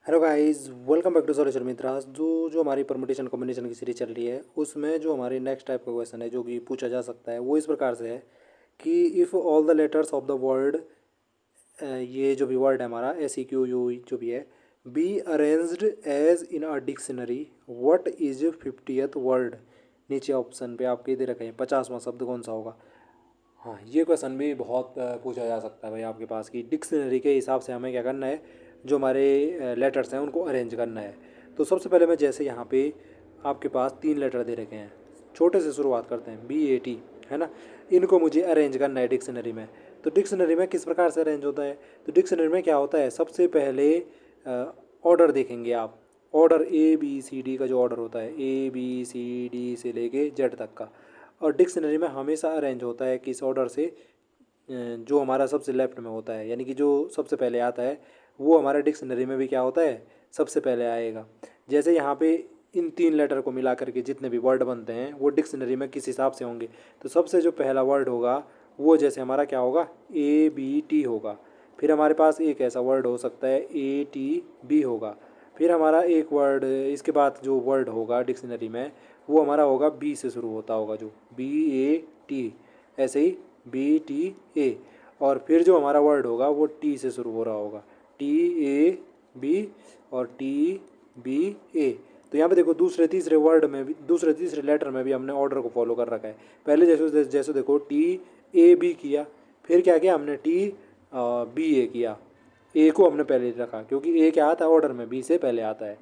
Hello guys, welcome back to solution मित्रास। जो हमारी परमुटेशन कॉम्बिनेशन की सीरीज चल रही है उसमें जो हमारी नेक्स्ट टाइप का क्वेश्चन है जो कि पूछा जा सकता है वो इस प्रकार से है कि if all the letters of the word, ये जो भी वर्ड है हमारा SEQU जो भी है, be arranged as in a dictionary, what is 50th word. नीचे ऑप्शन पे आपके दे रखे हैं 50वां शब्द कौन सा होगा। हाँ, ये क्वेश्चन भी बहुत पूछा जा सकता है भाई आपके पास कि डिक्शनरी के हिसाब से हमें क्या करना है, जो हमारे लेटर्स हैं उनको अरेंज करना है। तो सबसे पहले मैं जैसे यहाँ पे आपके पास 3 लेटर दे रखे हैं, छोटे से शुरुआत करते हैं, BAT, है ना। इनको मुझे अरेंज करना है डिक्शनरी में। तो डिक्शनरी में किस प्रकार से अरेंज होता है, तो डिक्शनरी में क्या होता है, सबसे पहले ऑर्डर देखेंगे आप। ऑर्डर ABCD का जो ऑर्डर होता है, ABCD से लेके Z तक का। और डिक्शनरी में हमेशा अरेंज होता है किस ऑर्डर से, जो हमारा सबसे लेफ्ट में होता है, यानी कि जो सबसे पहले आता है वो हमारा डिक्शनरी में भी क्या होता है, सबसे पहले आएगा। जैसे यहाँ पे इन 3 लेटर को मिला करके जितने भी वर्ड बनते हैं वो डिक्शनरी में किस हिसाब से होंगे, तो सबसे जो पहला वर्ड होगा वो जैसे हमारा क्या होगा, ABT होगा। फिर हमारे पास एक ऐसा वर्ड हो सकता है ATB होगा। फिर हमारा एक वर्ड इसके बाद जो वर्ड होगा डिक्शनरी में वो हमारा होगा B से शुरू होता होगा, जो BAT, ऐसे ही BTA। और फिर जो हमारा वर्ड होगा वो T से शुरू हो रहा होगा, TAB और TBA। तो यहाँ पे देखो दूसरे तीसरे वर्ड में भी, दूसरे तीसरे लेटर में भी हमने ऑर्डर को फॉलो कर रखा है। पहले जैसे जैसे देखो TAB किया, फिर क्या किया हमने TBA किया। ए को हमने पहले रखा क्योंकि ए क्या आता है ऑर्डर में, बी से पहले आता है।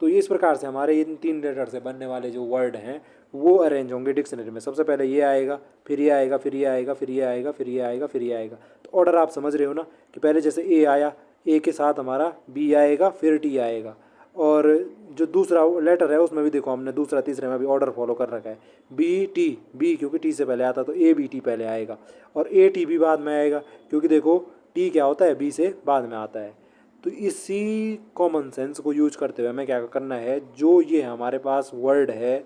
तो इस प्रकार से हमारे इन 3 लेटर से बनने वाले जो वर्ड हैं वो अरेंज होंगे डिक्शनरी में। सबसे पहले ये आएगा, फिर ये आएगा, फिर ये आएगा, फिर ये आएगा, फिर ये आएगा, फिर ये आएगा। तो ऑर्डर आप समझ रहे हो ना कि पहले जैसे ए आया, ए के साथ हमारा बी आएगा, फिर टी आएगा। और जो दूसरा लेटर है उसमें भी देखो हमने दूसरा तीसरे में भी ऑर्डर फॉलो कर रखा है, बी क्योंकि टी से पहले आता तो ABT पहले आएगा, और AT भी बाद में आएगा क्योंकि देखो टी क्या होता है, बी से बाद में आता है। तो इसी कॉमन सेंस को यूज करते हुए हमें क्या करना है, जो ये हमारे पास वर्ड है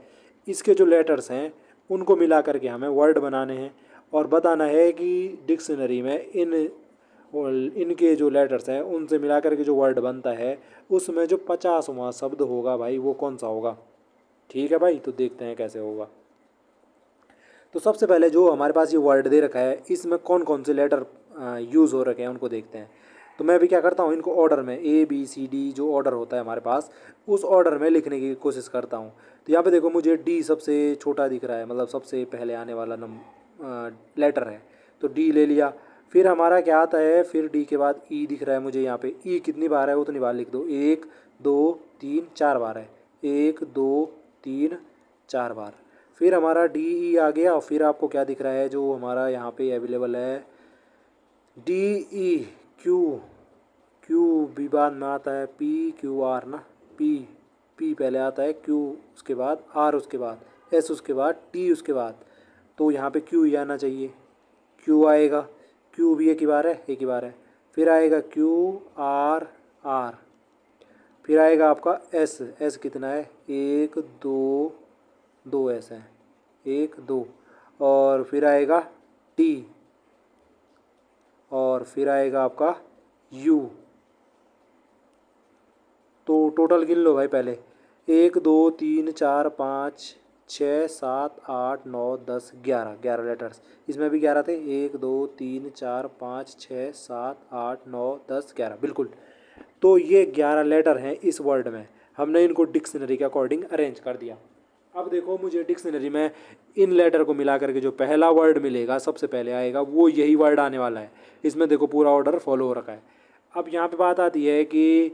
इसके जो लेटर्स हैं उनको मिला करके हमें वर्ड बनाने हैं। और बताना है कि डिक्शनरी में इनके जो लेटर्स हैं उनसे मिला करके जो वर्ड बनता है उसमें जो 50वां शब्द होगा भाई वो कौन सा होगा। ठीक है भाई, तो देखते हैं कैसे होगा। तो सबसे पहले जो हमारे पास ये वर्ड दे रखा है इसमें कौन कौन से लेटर यूज़ हो रखे हैं उनको देखते हैं। तो मैं भी क्या करता हूँ, इनको ऑर्डर में ABCD जो ऑर्डर होता है हमारे पास उस ऑर्डर में लिखने की कोशिश करता हूँ। तो यहाँ पे देखो मुझे D सबसे छोटा दिख रहा है, मतलब सबसे पहले आने वाला लेटर है, तो D ले लिया। फिर हमारा क्या आता है, फिर D के बाद E दिख रहा है मुझे यहाँ पे। E कितनी बार है उतनी बार लिख दो, 1 2 3 4 बार है, 1 2 3 4 बार। फिर हमारा DE आ गया, और फिर आपको क्या दिख रहा है जो हमारा यहाँ पे अवेलेबल है, DE क्यू भी बाद में आता है, PQR ना, पी पी पहले आता है, Q उसके बाद R उसके बाद S उसके बाद T उसके बाद। तो यहाँ पे Q ही आना चाहिए, Q आएगा, Q भी एक ही बार है, एक ही बार है। फिर आएगा QR, फिर आएगा आपका S कितना है, 1 2 2 S है, 1 2। और फिर आएगा T, और फिर आएगा आपका U। तो टोटल गिन लो भाई पहले, 1 2 3 4 5 6 7 8 9 10 11, 11 लेटर्स। इसमें भी 11 थे, 1 2 3 4 5 6 7 8 9 10 11, बिल्कुल। तो ये 11 लेटर हैं इस वर्ड में, हमने इनको डिक्शनरी के अकॉर्डिंग अरेंज कर दिया। अब देखो मुझे डिक्शनरी में इन लेटर को मिला करके जो पहला वर्ड मिलेगा सबसे पहले आएगा वो यही वर्ड आने वाला है। इसमें देखो पूरा ऑर्डर फॉलो हो रखा है। अब यहाँ पे बात आती है कि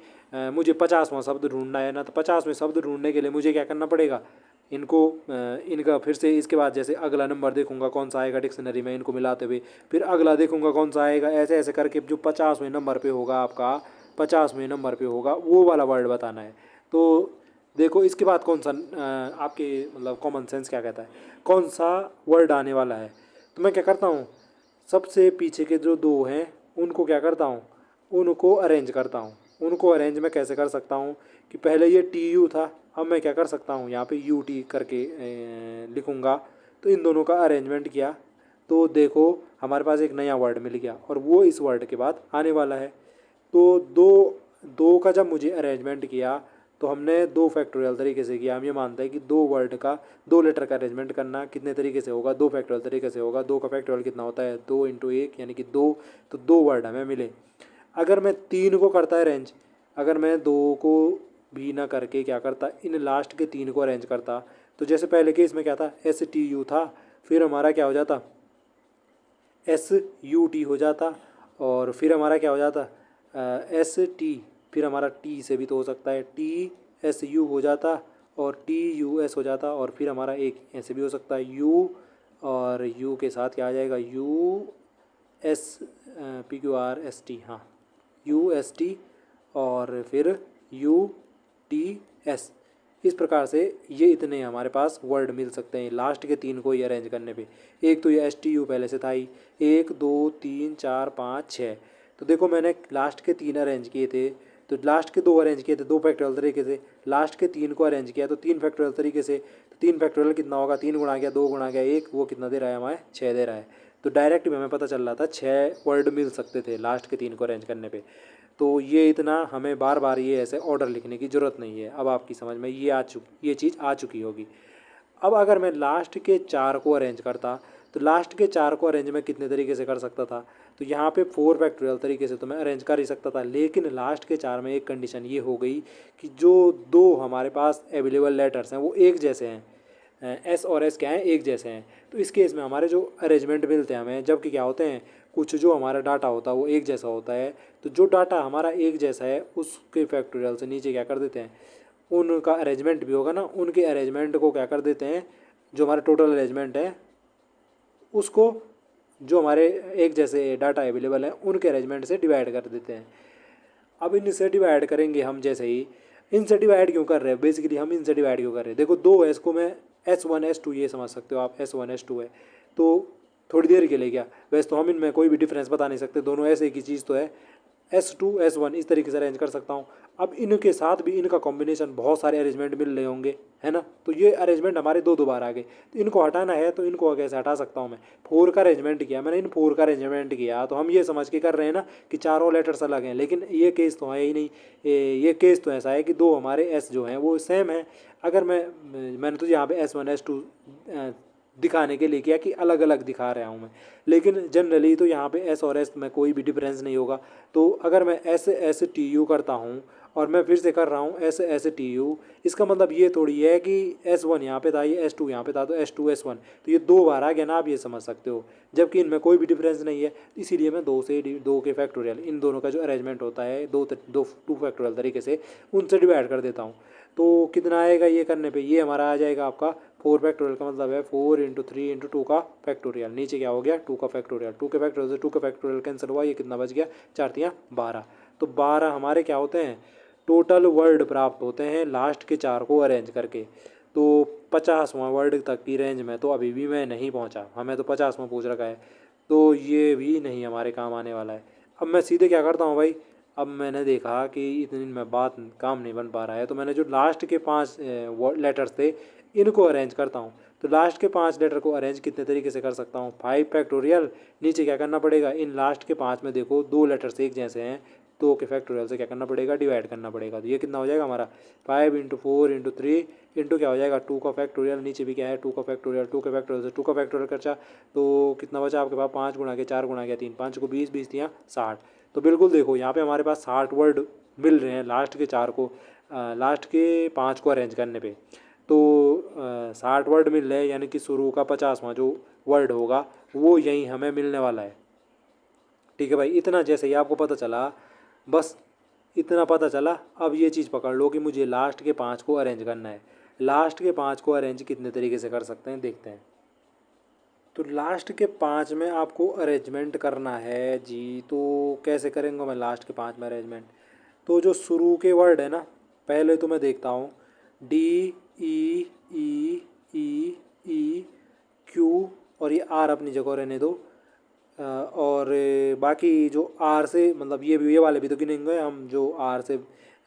मुझे 50वां शब्द ढूंढना है ना, तो 50वें शब्द ढूंढने के लिए मुझे क्या करना पड़ेगा, इनको इनका फिर से इसके बाद जैसे अगला नंबर देखूंगा कौन सा आएगा डिक्शनरी में इनको मिलाते हुए, फिर अगला देखूंगा कौन सा आएगा, ऐसे ऐसे करके जो 50वें नंबर पे होगा आपका, 50वें नंबर पे होगा वो वाला वर्ड बताना है। तो देखो इसके बाद कौन सा आपके मतलब कॉमन सेंस क्या कहता है कौन सा वर्ड आने वाला है। तो मैं क्या करता हूँ, सबसे पीछे के जो दो हैं उनको क्या करता हूँ, उनको अरेंज करता हूँ। उनको अरेंज मैं कैसे कर सकता हूँ कि पहले ये TU था, अब मैं क्या कर सकता हूँ यहाँ पे UT करके लिखूँगा। तो इन दोनों का अरेंजमेंट किया तो देखो हमारे पास एक नया वर्ड मिल गया, और वो इस वर्ड के बाद आने वाला है। तो दो दो का जब मुझे अरेंजमेंट किया तो हमने दो फैक्टोरियल तरीके से किया। हम ये मानते हैं कि दो वर्ड का, दो लेटर का अरेंजमेंट करना कितने तरीके से होगा, दो फैक्टोरियल तरीके से होगा। दो का फैक्टोरियल कितना होता है, 2 × 1 यानी कि 2, तो दो वर्ड हमें मिले। अगर मैं 3 को करता अरेंज, अगर मैं 2 को भी ना करके क्या करता, इन लास्ट के 3 को अरेंज करता, तो जैसे पहले केस में क्या था, STU था, फिर हमारा क्या हो जाता, SUT हो जाता, और फिर हमारा क्या हो जाता, ST, फिर हमारा T से भी तो हो सकता है, TSU हो जाता, और TUS हो जाता, और फिर हमारा एक ऐसे भी हो सकता है U, और U के साथ क्या आ जाएगा, USPQRST, हाँ UST, और फिर UTS। इस प्रकार से ये इतने हमारे पास वर्ड मिल सकते हैं लास्ट के 3 को ही अरेंज करने पे। एक तो ये STU पहले से था ही, 1 2 3 4 5 6। तो देखो मैंने लास्ट के 3 अरेंज किए थे, तो लास्ट के 2 अरेंज किए थे 2 फैक्टोरियल तरीके से, लास्ट के 3 को अरेंज किया तो 3 फैक्टोरियल तरीके से। तो 3 फैक्टोरियल कितना होगा, 3 गुणा गया 2 गुणा गया 1, वो कितना दे रहा है हमारे, 6 दे रहा है। तो डायरेक्ट भी हमें पता चल रहा था 6 वर्ड मिल सकते थे लास्ट के 3 को अरेंज करने पे। तो ये इतना हमें बार बार ये ऐसे ऑर्डर लिखने की ज़रूरत नहीं है। अब आपकी समझ में ये चीज़ आ चुकी होगी। अब अगर मैं लास्ट के 4 को अरेंज करता, तो लास्ट के 4 को अरेंज मैं कितने तरीके से कर सकता था, तो यहाँ पे 4 फैक्टोरियल तरीके से तो मैं अरेंज कर ही सकता था। लेकिन लास्ट के 4 में एक कंडीशन ये हो गई कि जो दो हमारे पास अवेलेबल लेटर्स हैं वो एक जैसे हैं, S और S क्या हैं, एक जैसे हैं। तो इस केस में हमारे जो अरेंजमेंट मिलते हैं हमें, जबकि क्या होते हैं, कुछ जो हमारा डाटा होता है वो एक जैसा होता है, तो जो डाटा हमारा एक जैसा है उसके फैक्टोरियल से नीचे क्या कर देते हैं, उनका अरेंजमेंट भी होगा ना, उनके अरेंजमेंट को क्या कर देते हैं, जो हमारा टोटल अरेंजमेंट है उसको, जो हमारे एक जैसे डाटा अवेलेबल है उनके अरेंजमेंट से डिवाइड कर देते हैं। अब इनसे डिवाइड करेंगे हम, जैसे ही इनसे डिवाइड क्यों कर रहे हैं, बेसिकली हम इनसे डिवाइड क्यों कर रहे हैं, देखो दो S को मैं S1 S2 ये समझ सकते हो आप, S1 S2 है तो थोड़ी देर के लिए क्या, वैसे तो हम इनमें कोई भी डिफरेंस बता नहीं सकते, दोनों ऐसे एक ही चीज़ तो है, S2 S1 इस तरीके से अरेंज कर सकता हूँ। अब इनके साथ भी इनका कॉम्बिनेशन बहुत सारे अरेंजमेंट मिल रहे होंगे, है ना, तो ये अरेंजमेंट हमारे दो दो बार आ गए, तो इनको हटाना है तो इनको कैसे हटा सकता हूँ मैं, 4 का अरेंजमेंट किया मैंने, इन 4 का अरेंजमेंट किया, तो हम ये समझ के कर रहे हैं ना कि चारों लेटर्स अलग हैं, लेकिन ये केस तो है ही नहीं। ये केस तो ऐसा है कि दो हमारे S जो हैं वो सेम है। अगर मैंने तो यहाँ पे S1 S2 दिखाने के लिए किया कि अलग अलग दिखा रहा हूँ मैं, लेकिन जनरली तो यहाँ पे S और S में कोई भी डिफरेंस नहीं होगा। तो अगर मैं STU करता हूँ और मैं फिर से कर रहा हूँ STU, इसका मतलब ये थोड़ी है कि S1 यहाँ पे था, ये S2 यहाँ पे था, तो S2 S1, तो ये दो बार आ गया ना, आप ये समझ सकते हो, जबकि इनमें कोई भी डिफरेंस नहीं है। इसीलिए मैं दो के फैक्टोरियल, इन दोनों का जो अरेंजमेंट होता है टू फैक्टोरियल तरीके से उनसे डिवाइड कर देता हूँ। तो कितना आएगा ये करने पे, ये हमारा आ जाएगा आपका 4 फैक्टोरियल, का मतलब है 4 × 3 × 2 का फैक्टोरियल, नीचे क्या हो गया 2 का फैक्टोरियल, 2 के फैक्टोरियल से 2 का फैक्टोरियल कैंसिल हुआ, ये कितना बच गया 4 × 3 = 12। तो 12 हमारे क्या होते हैं, टोटल वर्ड प्राप्त होते हैं लास्ट के 4 को अरेंज करके। तो 50वां वर्ड तक की रेंज में तो अभी भी मैं नहीं पहुंचा, हमें तो 50वां पूछ रखा है, तो ये भी नहीं हमारे काम आने वाला है। अब मैं सीधे क्या करता हूँ भाई, अब मैंने देखा कि इतनी में बात काम नहीं बन पा रहा है, तो मैंने जो लास्ट के 5 लेटर्स थे इनको अरेंज करता हूँ। तो लास्ट के 5 लेटर को अरेंज कितने तरीके से कर सकता हूँ, 5 फैक्टोरियल, नीचे क्या करना पड़ेगा, इन लास्ट के 5 में देखो 2 लेटर्स एक जैसे हैं, 2 के फैक्टोरियल से क्या करना पड़ेगा, डिवाइड करना पड़ेगा। तो ये कितना हो जाएगा हमारा 5 × 4 × 3 इंटू क्या हो जाएगा 2 का फैक्टोरियल, नीचे भी क्या है 2 का फैक्टोरियल, 2 के फैक्टोरियल से 2 का फैक्टोरियल खर्चा, तो कितना बचा आपके पास 5 गुणा के 4 गुणा के 3, 5 को 20, 20 दिया 60। तो बिल्कुल देखो यहाँ पे हमारे पास 60 वर्ड मिल रहे हैं लास्ट के 4 को, लास्ट के 5 को अरेंज करने पे। तो 60 वर्ड मिल रहे हैं, यानी कि शुरू का 50वां जो वर्ड होगा वो यहीं हमें मिलने वाला है। ठीक है भाई, इतना जैसे ही आपको पता चला, बस इतना पता चला, अब ये चीज़ पकड़ लो कि मुझे लास्ट के 5 को अरेंज करना है। लास्ट के 5 को अरेंज कितने तरीके से कर सकते हैं देखते हैं। तो लास्ट के 5 में आपको अरेंजमेंट करना है जी, तो कैसे करेंगे मैं लास्ट के 5 में अरेंजमेंट, तो जो शुरू के वर्ड है ना, पहले तो मैं देखता हूँ DEEEEQ, और ये R अपनी जगह रहने दो, और बाकी जो R से, मतलब ये वाले भी तो गिनेंगे हम, जो R से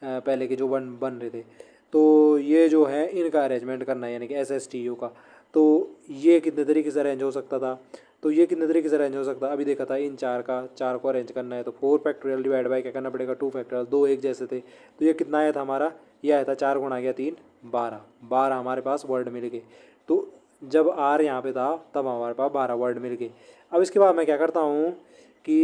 पहले के जो बन रहे थे, तो ये जो है इनका अरेंजमेंट करना है, यानी कि SSTU का। तो ये कितने तरीके से अरेंज हो सकता था, तो ये कितने तरीके से अरेंज हो सकता है, अभी देखा था इन चार को अरेंज करना है तो 4 फैक्टोरियल डिवाइड बाय क्या करना पड़ेगा 2 फैक्टोरियल, दो एक जैसे थे तो ये कितना आया था हमारा, ये आया था 4 गुणा गया 3 12, 12 हमारे पास वर्ड मिल गए। तो जब आर यहाँ पे था तब हमारे पास 12 वर्ड मिल गए। अब इसके बाद मैं क्या करता हूँ कि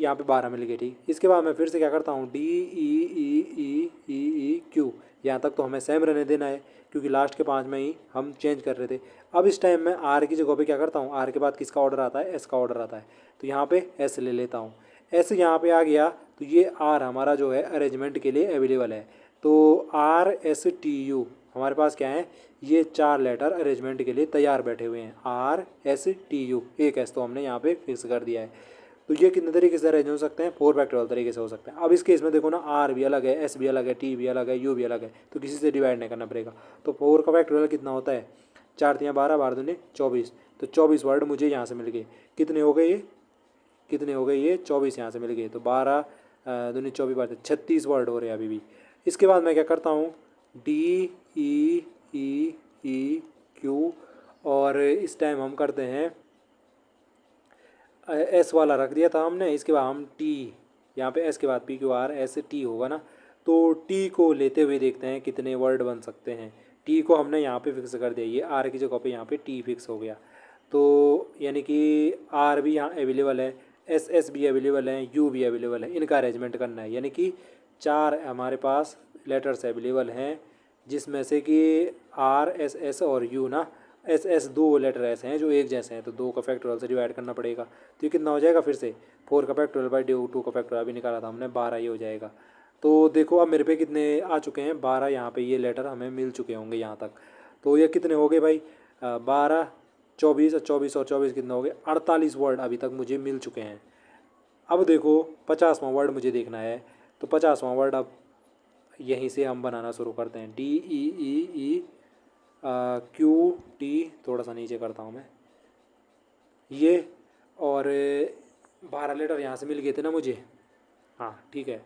यहाँ पे 12 मिल गए, ठीक। इसके बाद मैं फिर से क्या करता हूँ डी ई ई ई ई ई क्यू, यहाँ तक तो हमें सेम रहने देना है क्योंकि लास्ट के 5 में ही हम चेंज कर रहे थे। अब इस टाइम मैं आर की जगह पे क्या करता हूँ, आर के बाद किसका ऑर्डर आता है, एस का ऑर्डर आता है, तो यहाँ पे एस ले लेता हूँ। एस यहाँ पे आ गया तो ये आर हमारा जो है अरेंजमेंट के लिए अवेलेबल है। तो आर एस टी यू हमारे पास क्या है, ये 4 लेटर अरेंजमेंट के लिए तैयार बैठे हुए हैं, आर एस टी यू, एक एस तो हमने यहाँ पे फिक्स कर दिया है। तो ये कितने तरीके से अरेंज हो सकते हैं, 4 फैक्टोरियल तरीके से हो सकते हैं। अब इस केस में देखो ना, आर भी अलग है, एस भी अलग है, टी भी अलग है, यू भी अलग है, तो किसी से डिवाइड नहीं करना पड़ेगा। तो 4 का फैक्टोरियल कितना होता है, 4 तियाँ 12, 12 दूनी 24, तो 24 वर्ड मुझे यहाँ से मिल गए। कितने हो गए ये, कितने हो गए ये 24 यहाँ से मिल गए, तो 12 दूनी 24 बार 36 वर्ड हो रहे हैं अभी भी। इसके बाद मैं क्या करता हूँ डी ई ई ई क्यू, और इस टाइम हम करते हैं एस वाला रख दिया था हमने, इसके बाद हम टी, यहाँ पे एस के बाद P Q R S T होगा ना, तो टी को लेते हुए देखते हैं कितने वर्ड बन सकते हैं। टी को हमने यहाँ पे फिक्स कर दिया, ये आर की जगह पे यहाँ पे टी फिक्स हो गया, तो यानी कि आर भी यहाँ अवेलेबल है, एस एस भी अवेलेबल है, यू भी अवेलेबल है, इनका अरेंजमेंट करना है। यानी कि 4 हमारे पास लेटर्स अवेलेबल हैं जिसमें से कि आर एस एस और यू ना, एस एस 2 लेटर ऐसे हैं जो एक जैसे हैं, तो 2 का फैक्टोरियल से डिवाइड करना पड़ेगा, तो ये कितना हो जाएगा फिर से 4 का फैक्टोरियल बाई 2 का फैक्टोरियल अभी निकाला था हमने 12, ये हो जाएगा। तो देखो अब मेरे पे कितने आ चुके हैं 12, यहाँ पे ये लेटर हमें मिल चुके होंगे यहाँ तक। तो ये कितने हो गए भाई 12 24 और 24 और 24 कितने हो गए 48 वर्ड अभी तक मुझे मिल चुके हैं। अब देखो 50वां वर्ड मुझे देखना है, तो 50वां वर्ड अब यहीं से हम बनाना शुरू करते हैं, डी ई ई ई क्यू टी, थोड़ा सा नीचे करता हूँ मैं ये, और 12 लेटर यहाँ से मिल गए थे ना मुझे, हाँ ठीक है,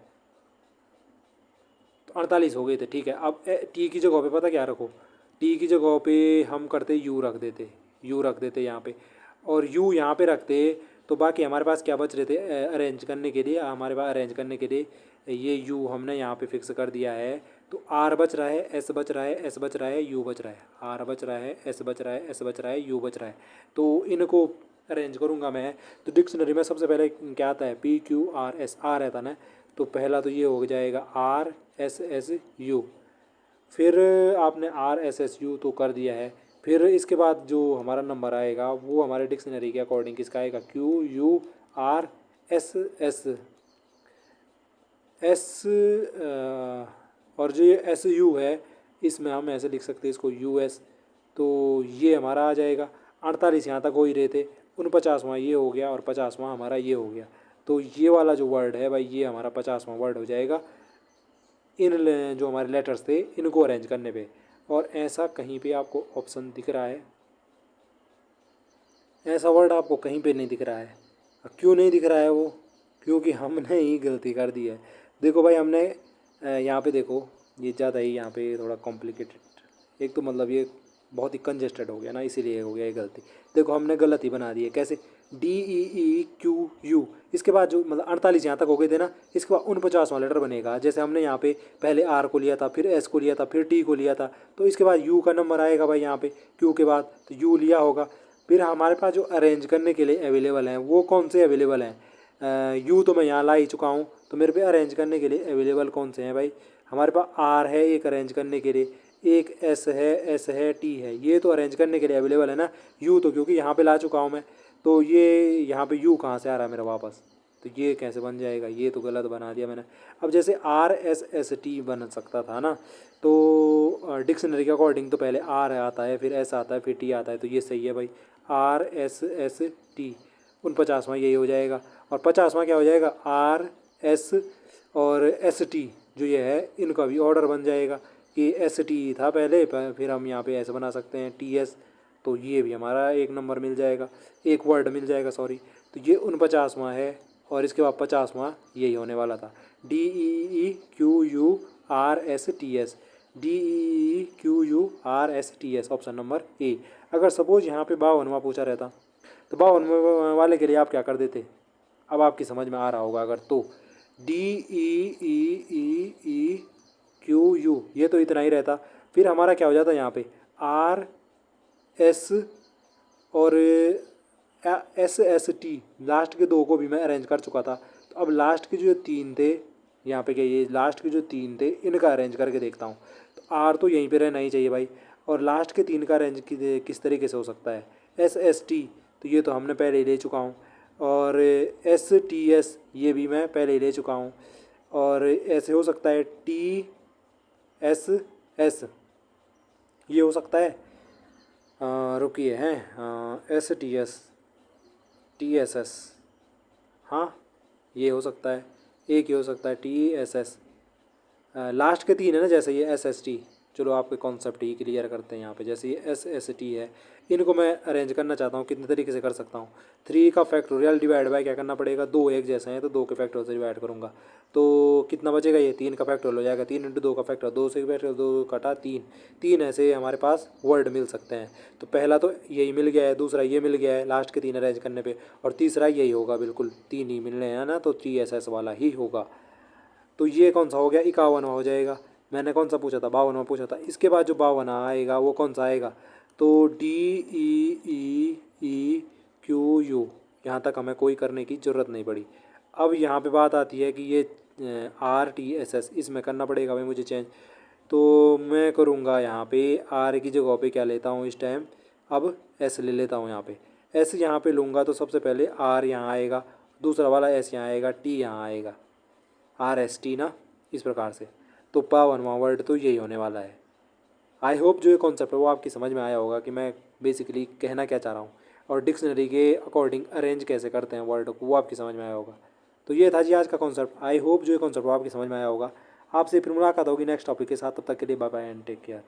तो 48 हो गए थे, ठीक है। अब टी की जगह पे पता क्या रखो, टी की जगह पे हम करते यू रख देते, यू रख देते यहाँ पे, और यू यहाँ पे रखते तो बाकी हमारे पास क्या बच रहे थे अरेंज करने के लिए, हमारे पास अरेंज करने के लिए ये यू हमने यहाँ पे फिक्स कर दिया है, तो आर बच रहा है, एस बच रहा है, एस बच रहा है, यू बच रहा है, आर बच रहा है, एस बच रहा है, एस बच रहा है, यू बच रहा है, तो इनको अरेंज करूँगा मैं। तो डिक्शनरी में सबसे पहले क्या आता है, P Q R S, R रहता ना, तो पहला तो ये हो जाएगा आर एस एस यू, फिर आपने आर एस एस यू तो कर दिया है, फिर इसके बाद जो हमारा नंबर आएगा वो हमारे डिक्शनरी के अकॉर्डिंग किसका आएगा, Q U R S S S, और जो ये एस यू है इसमें हम ऐसे लिख सकते हैं इसको यू एस, तो ये हमारा आ जाएगा। 48 यहाँ तक हो ही रहे थे, 49वां ये हो गया और 50वां हमारा ये हो गया, तो ये वाला जो वर्ड है भाई ये हमारा 50वां वर्ड हो जाएगा इन जो हमारे लेटर्स थे इनको अरेंज करने पे। और ऐसा कहीं पे आपको ऑप्शन दिख रहा है, ऐसा वर्ड आपको कहीं पे नहीं दिख रहा है। क्यों नहीं दिख रहा है वो, क्योंकि हमने ही गलती कर दी है। देखो भाई हमने यहाँ पे देखो ये ज़्यादा ही यहाँ पे थोड़ा कॉम्प्लिकेटेड, एक तो मतलब ये बहुत ही कंजेस्टेड हो गया ना, इसीलिए हो गया ये गलती। देखो हमने गलत ही बना दी है, कैसे D E E Q U, इसके बाद जो मतलब 48 यहाँ तक हो गए थे ना, इसके बाद 49वां लेटर बनेगा। जैसे हमने यहाँ पे पहले आर को लिया था, फिर एस को लिया था, फिर टी को लिया था, तो इसके बाद यू का नंबर आएगा भाई यहाँ पे क्यू के बाद, तो यू लिया होगा। फिर हमारे पास जो अरेंज करने के लिए अवेलेबल हैं वो कौन से अवेलेबल हैं, यू तो मैं यहाँ ला ही चुका हूँ, तो मेरे पे अरेंज करने के लिए अवेलेबल कौन से हैं भाई, हमारे पास आर है एक अरेंज करने के लिए, एक एस है टी है, ये तो अरेंज करने के लिए अवेलेबल है ना। यू तो क्योंकि यहाँ पे ला चुका हूँ मैं, तो ये यहाँ पे यू कहाँ से आ रहा है मेरा वापस, तो ये कैसे बन जाएगा, ये तो गलत बना दिया मैंने। अब जैसे आर एस एस टी बन सकता था ना, तो डिक्शनरी के अकॉर्डिंग तो पहले आर आता है, फिर एस आता है, फिर टी आता है, तो ये सही है भाई, आर एस एस टी 49वां यही हो जाएगा। और 50वां क्या हो जाएगा, आर एस और एस टी जो ये है इनका भी ऑर्डर बन जाएगा कि एस टी था पहले, फिर हम यहाँ पे ऐसे बना सकते हैं टी एस, तो ये भी हमारा एक नंबर मिल जाएगा, एक वर्ड मिल जाएगा सॉरी, तो ये 49वां है। और इसके बाद 50वां यही होने वाला था, D E E Q U R S T S, D E E Q U R S T S, option number A. अगर सपोज यहाँ पे 52वां पूछा रहता तो 52 वाले के लिए आप क्या कर देते, अब आपकी समझ में आ रहा होगा अगर तो, DEEEEQ ये तो इतना ही रहता। फिर हमारा क्या हो जाता यहाँ पे RS और SST, लास्ट के 2 को भी मैं अरेंज कर चुका था। तो अब लास्ट के जो 3 थे यहाँ पे, क्या ये लास्ट के जो 3 थे इनका अरेंज करके देखता हूँ। तो R तो यहीं पे रहना ही चाहिए भाई, और लास्ट के 3 का अरेंज किस तरीके से हो सकता है, SST तो ये तो हमने पहले ही ले चुका हूँ, और STS ये भी मैं पहले ही ले चुका हूँ, और ऐसे हो सकता है TSS ये हो सकता है, रुकिए हैं STS TSS, हाँ ये हो सकता है, एक ये हो सकता है TSS, लास्ट के 3 है ना, जैसे ये SST, चलो आपके कॉन्सेप्ट ही क्लियर करते हैं यहाँ पे। जैसे ये SST है, इनको मैं अरेंज करना चाहता हूँ, कितने तरीके से कर सकता हूँ, 3 का फैक्टोरियल डिवाइड बाय क्या करना पड़ेगा, 2 एक जैसे हैं तो 2 के फैक्टोरियल से डिवाइड करूँगा, तो कितना बचेगा, ये 3 का फैक्टोरियल हो जाएगा, 3 × 2 का फैक्टोरियल, 2 से फैक्टोरियल 2 कटा 3, 3 ऐसे हमारे पास वर्ड मिल सकते हैं। तो पहला तो यही मिल गया है, दूसरा ये मिल गया है लास्ट के 3 अरेंज करने पे, और तीसरा यही होगा, बिल्कुल 3 ही मिलने हैं ना, तो TSS वाला ही होगा। तो ये कौन सा हो गया, 51वां हो जाएगा। मैंने कौन सा पूछा था, 52वां पूछा था। इसके बाद जो 52वां आएगा वो कौन सा आएगा, तो DEEEQ, यहाँ तक हमें कोई करने की ज़रूरत नहीं पड़ी। अब यहाँ पे बात आती है कि ये RTSS इसमें करना पड़ेगा भाई मुझे चेंज, तो मैं करूँगा यहाँ पे R की जगह पे क्या लेता हूँ इस टाइम, अब S ले लेता हूँ यहाँ पे। S यहाँ पे लूँगा तो सबसे पहले R यहाँ आएगा, दूसरा वाला S यहाँ आएगा, T यहाँ आएगा, RST ना, इस प्रकार से। तो 52वां वर्ड तो यही होने वाला है। आई होप जो ये कॉन्सेप्ट है वो आपकी समझ में आया होगा कि मैं बेसिकली कहना क्या चाह रहा हूँ, और डिक्शनरी के अकॉर्डिंग अरेंज कैसे करते हैं वर्ड को, वो आपकी समझ में आया होगा। तो ये था जी आज का कॉन्सेप्ट। आई होप जो ये कॉन्सेप्ट वो आपकी समझ में आया होगा। आपसे फिर मुलाकात होगी नेक्स्ट टॉपिक के साथ, तब तक के लिए bye bye and take care.